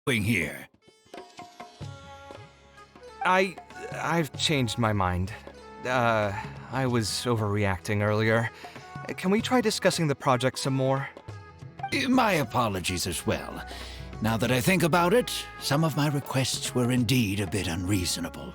Doing here? I've changed my mind. I was overreacting earlier. Can we try discussing the project some more? My apologies as well. Now that I think about it, some of my requests were indeed a bit unreasonable.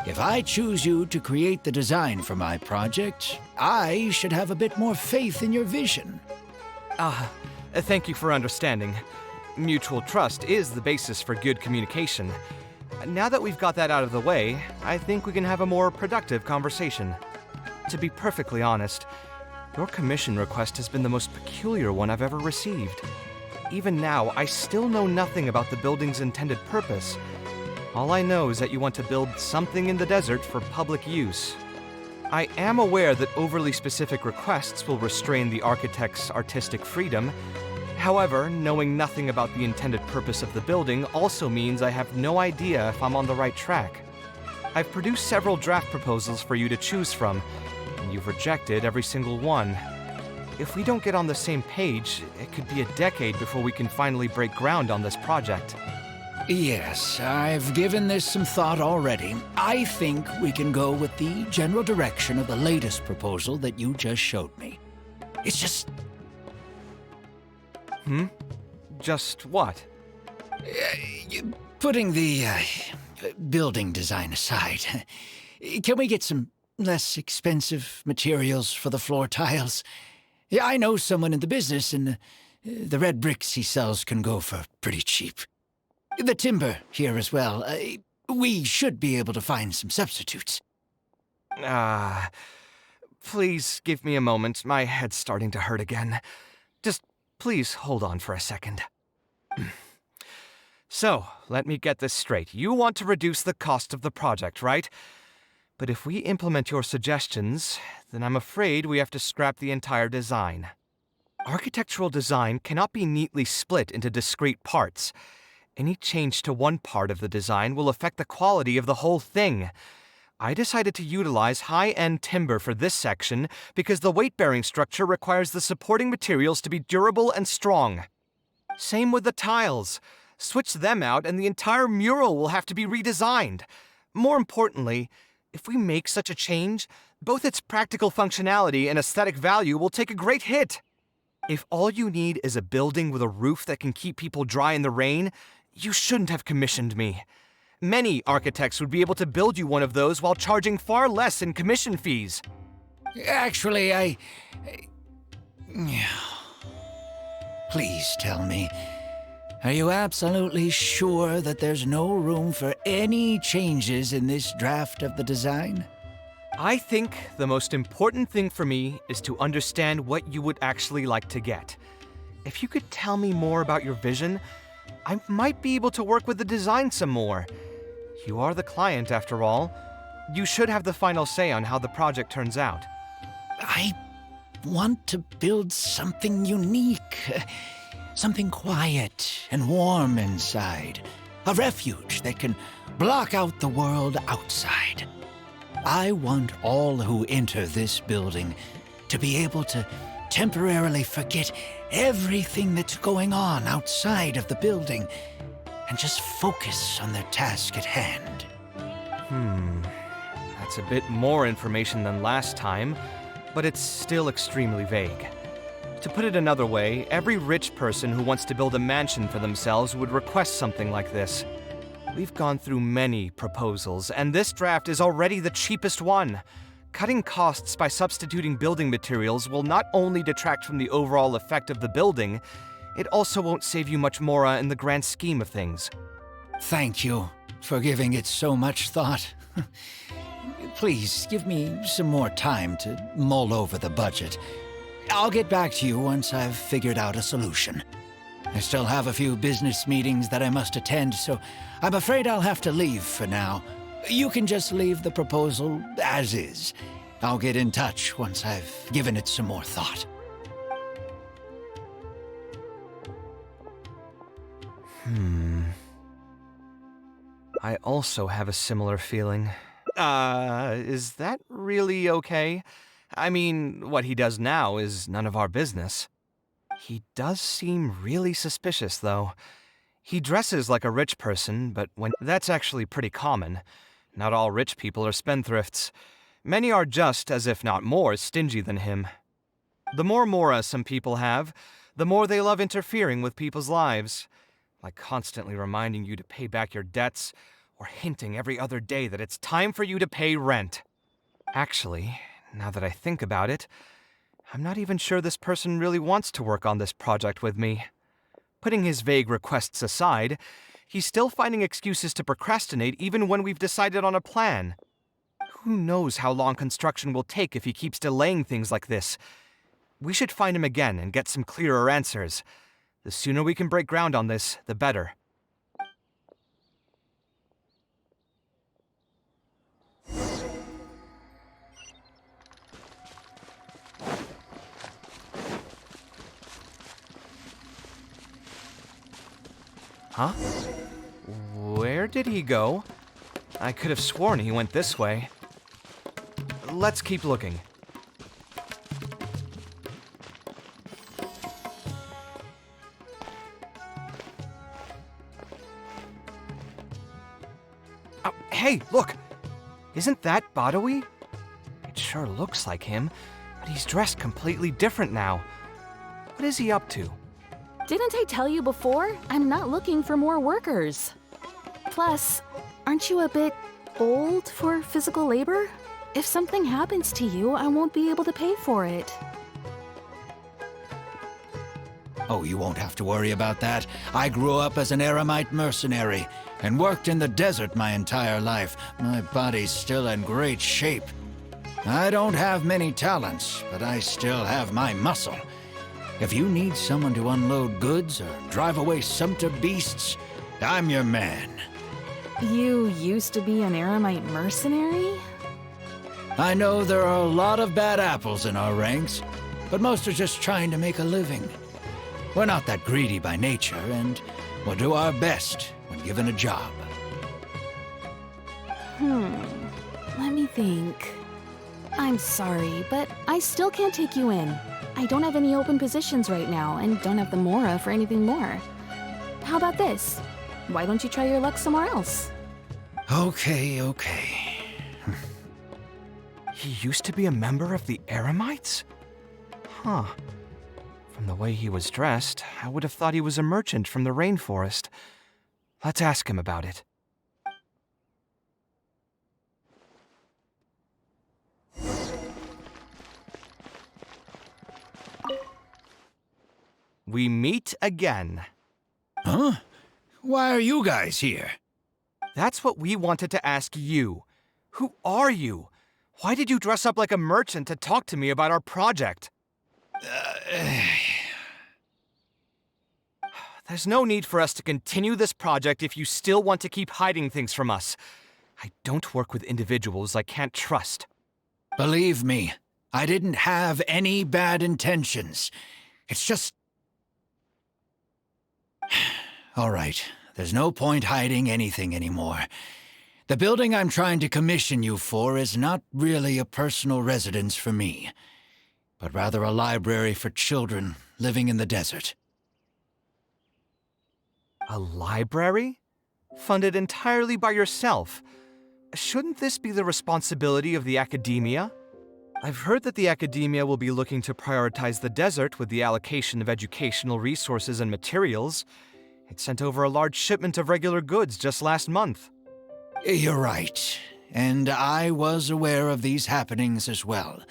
If I choose you to create the design for my project, I should have a bit more faith in your vision. Thank you for understanding. Mutual trust is the basis for good communication. Now that we've got that out of the way, I think we can have a more productive conversation. To be perfectly honest, your commission request has been the most peculiar one I've ever received. Even now, I still know nothing about the building's intended purpose. All I know is that you want to build something in the desert for public use. I am aware that overly specific requests will restrain the architect's artistic freedom. However, knowing nothing about the intended purpose of the building also means I have no idea if I'm on the right track. I've produced several draft proposals for you to choose from, and you've rejected every single one. If we don't get on the same page, it could be a decade before we can finally break ground on this project. Yes, I've given this some thought already. I think we can go with the general direction of the latest proposal that you just showed me. It's just... Just what? Putting the building design aside, can we get some less expensive materials for the floor tiles? Yeah, I know someone in the business, and the red bricks he sells can go for pretty cheap. The timber here as well. We should be able to find some substitutes. Please give me a moment. My head's starting to hurt again. Just please hold on for a second. So, let me get this straight. You want to reduce the cost of the project, right? But if we implement your suggestions, then I'm afraid we have to scrap the entire design. Architectural design cannot be neatly split into discrete parts. Any change to one part of the design will affect the quality of the whole thing. I decided to utilize high-end timber for this section because the weight-bearing structure requires the supporting materials to be durable and strong. Same with the tiles. Switch them out and the entire mural will have to be redesigned. More importantly, if we make such a change, both its practical functionality and aesthetic value will take a great hit. If all you need is a building with a roof that can keep people dry in the rain, you shouldn't have commissioned me. Many architects would be able to build you one of those while charging far less in commission fees. Actually, Please tell me, are you absolutely sure that there's no room for any changes in this draft of the design? I think the most important thing for me is to understand what you would actually like to get. If you could tell me more about your vision, I might be able to work with the design some more. You are the client, after all. You should have the final say on how the project turns out. I want to build something unique. Something quiet and warm inside. A refuge that can block out the world outside. I want all who enter this building to be able to temporarily forget everything that's going on outside of the building and just focus on their task at hand. That's a bit more information than last time, but it's still extremely vague. To put it another way, every rich person who wants to build a mansion for themselves would request something like this. We've gone through many proposals, and this draft is already the cheapest one. Cutting costs by substituting building materials will not only detract from the overall effect of the building, it also won't save you much more in the grand scheme of things. Thank you for giving it so much thought. Please, give me some more time to mull over the budget. I'll get back to you once I've figured out a solution. I still have a few business meetings that I must attend, so I'm afraid I'll have to leave for now. You can just leave the proposal as is. I'll get in touch once I've given it some more thought. I also have a similar feeling. Is that really okay? I mean, what he does now is none of our business. He does seem really suspicious, though. He dresses like a rich person, but that's actually pretty common. Not all rich people are spendthrifts. Many are just, as if not more, stingy than him. The more mora some people have, the more they love interfering with people's lives. Like constantly reminding you to pay back your debts, or hinting every other day that it's time for you to pay rent. Actually, now that I think about it, I'm not even sure this person really wants to work on this project with me. Putting his vague requests aside, he's still finding excuses to procrastinate even when we've decided on a plan. Who knows how long construction will take if he keeps delaying things like this? We should find him again and get some clearer answers. The sooner we can break ground on this, the better. Huh? Where did he go? I could have sworn he went this way. Let's keep looking. Oh, hey, look! Isn't that Badawi? It sure looks like him, but he's dressed completely different now. What is he up to? Didn't I tell you before? I'm not looking for more workers. Plus, aren't you a bit old for physical labor? If something happens to you, I won't be able to pay for it. Oh, you won't have to worry about that. I grew up as an Eremite mercenary and worked in the desert my entire life. My body's still in great shape. I don't have many talents, but I still have my muscle. If you need someone to unload goods or drive away sumpter beasts, I'm your man. You used to be an Eremite mercenary? I know there are a lot of bad apples in our ranks, but most are just trying to make a living. We're not that greedy by nature, and we'll do our best when given a job. Let me think. I'm sorry, but I still can't take you in. I don't have any open positions right now, and don't have the mora for anything more. How about this? Why don't you try your luck somewhere else? Okay. He used to be a member of the Eremites? Huh. From the way he was dressed, I would have thought he was a merchant from the rainforest. Let's ask him about it. We meet again. Huh? Why are you guys here? That's what we wanted to ask you. Who are you? Why did you dress up like a merchant to talk to me about our project? There's no need for us to continue this project if you still want to keep hiding things from us. I don't work with individuals I can't trust. Believe me, I didn't have any bad intentions. It's just... All right, there's no point hiding anything anymore. The building I'm trying to commission you for is not really a personal residence for me, but rather a library for children living in the desert. A library? Funded entirely by yourself? Shouldn't this be the responsibility of the academia? I've heard that the academia will be looking to prioritize the desert with the allocation of educational resources and materials. It sent over a large shipment of regular goods just last month. You're right, and I was aware of these happenings as well.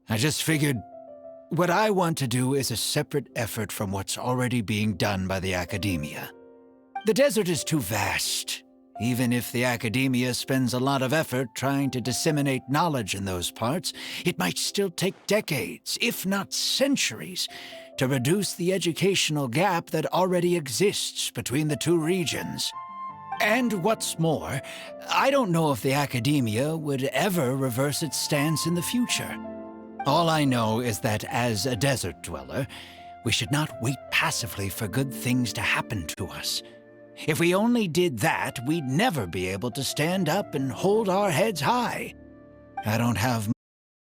I just figured what I want to do is a separate effort from what's already being done by the academia. The desert is too vast. Even if the academia spends a lot of effort trying to disseminate knowledge in those parts, it might still take decades, if not centuries, to reduce the educational gap that already exists between the two regions. And what's more, I don't know if the academia would ever reverse its stance in the future. All I know is that as a desert dweller, we should not wait passively for good things to happen to us. If we only did that, we'd never be able to stand up and hold our heads high. I don't have